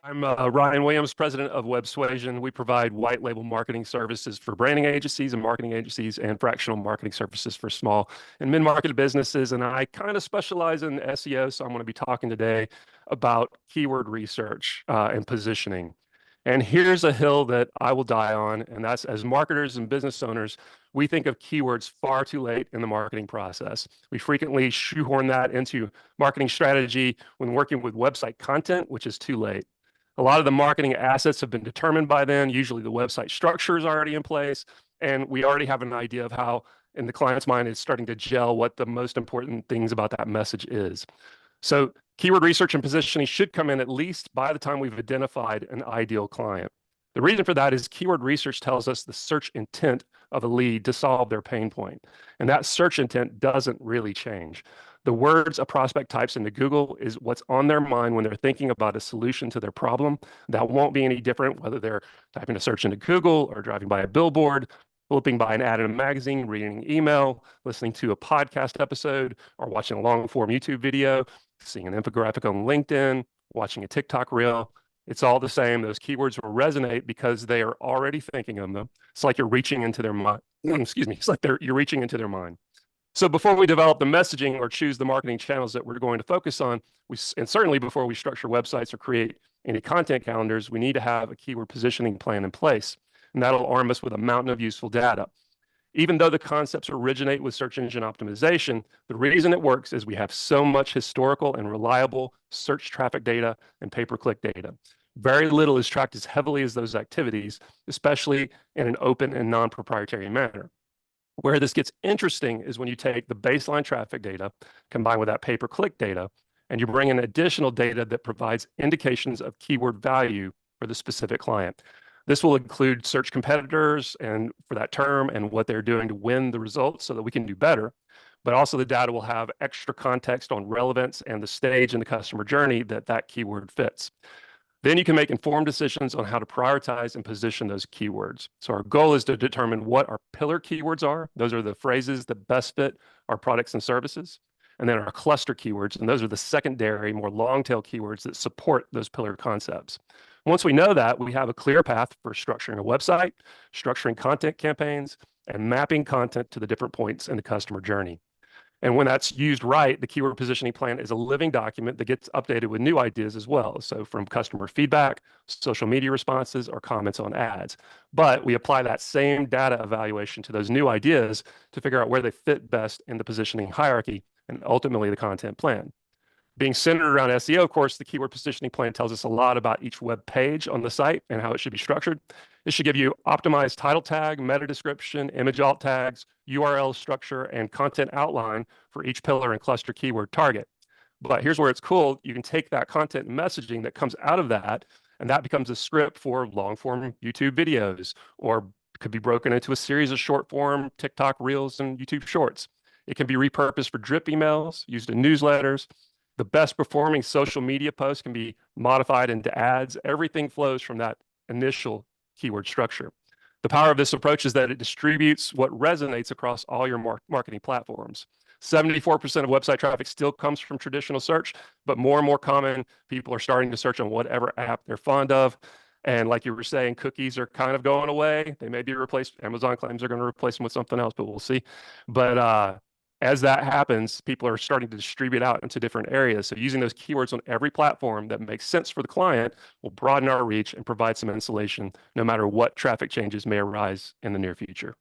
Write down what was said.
I'm Ryan Williams, president of WebSuasion. We provide white label marketing services for branding agencies and marketing agencies and fractional marketing services for small and mid-market businesses. And I kind of specialize in SEO. So I'm going to be talking today about keyword research and positioning. And here's a hill that I will die on. And that's, as marketers and business owners, we think of keywords far too late in the marketing process. We frequently shoehorn that into marketing strategy when working with website content, which is too late. A lot of the marketing assets have been determined by then. Usually the website structure is already in place, and we already have an idea of how, in the client's mind, it's starting to gel what the most important things about that message is. So keyword research and positioning should come in at least by the time we've identified an ideal client. The reason for that is keyword research tells us the search intent of a lead to solve their pain point. And that search intent doesn't really change. The words a prospect types into Google is what's on their mind when they're thinking about a solution to their problem. That won't be any different whether they're typing a search into Google or driving by a billboard, flipping by an ad in a magazine, reading an email, listening to a podcast episode, or watching a long form YouTube video, seeing an infographic on LinkedIn, watching a TikTok reel. It's all the same. Those keywords will resonate because they are already thinking of them. It's like you're reaching into their mind. Excuse me. It's like you're reaching into their mind. So before we develop the messaging or choose the marketing channels that we're going to focus on, and certainly before we structure websites or create any content calendars, we need to have a keyword positioning plan in place. And that'll arm us with a mountain of useful data. Even though the concepts originate with search engine optimization, the reason it works is we have so much historical and reliable search traffic data and pay-per-click data. Very little is tracked as heavily as those activities, especially in an open and non-proprietary manner. Where this gets interesting is when you take the baseline traffic data combined with that pay-per-click data, and you bring in additional data that provides indications of keyword value for the specific client. This will include search competitors and for that term and what they're doing to win the results so that we can do better. But also the data will have extra context on relevance and the stage in the customer journey that that keyword fits. Then you can make informed decisions on how to prioritize and position those keywords. So our goal is to determine what our pillar keywords are. Those are the phrases that best fit our products and services. And then our cluster keywords, and those are the secondary, more long tail keywords that support those pillar concepts. Once we know that, we have a clear path for structuring a website, structuring content campaigns, and mapping content to the different points in the customer journey. And when that's used right, the keyword positioning plan is a living document that gets updated with new ideas as well. So from customer feedback, social media responses, or comments on ads. But we apply that same data evaluation to those new ideas to figure out where they fit best in the positioning hierarchy and ultimately the content plan. Being centered around SEO, of course, the keyword positioning plan tells us a lot about each web page on the site and how it should be structured. It should give you optimized title tag, meta description, image alt tags, URL structure, and content outline for each pillar and cluster keyword target. But here's where it's cool. You can take that content and messaging that comes out of that, and that becomes a script for long form YouTube videos, or could be broken into a series of short form TikTok reels and YouTube shorts. It can be repurposed for drip emails, used in newsletters. The best performing social media posts can be modified into ads. Everything flows from that initial keyword structure. The power of this approach is that it distributes what resonates across all your marketing platforms. 74% of website traffic still comes from traditional search, but more and more common, people are starting to search on whatever app they're fond of. And like you were saying, cookies are kind of going away. They may be replaced. Amazon claims they're going to replace them with something else, but we'll see. But as that happens, people are starting to distribute out into different areas. So using those keywords on every platform that makes sense for the client will broaden our reach and provide some insulation no matter what traffic changes may arise in the near future.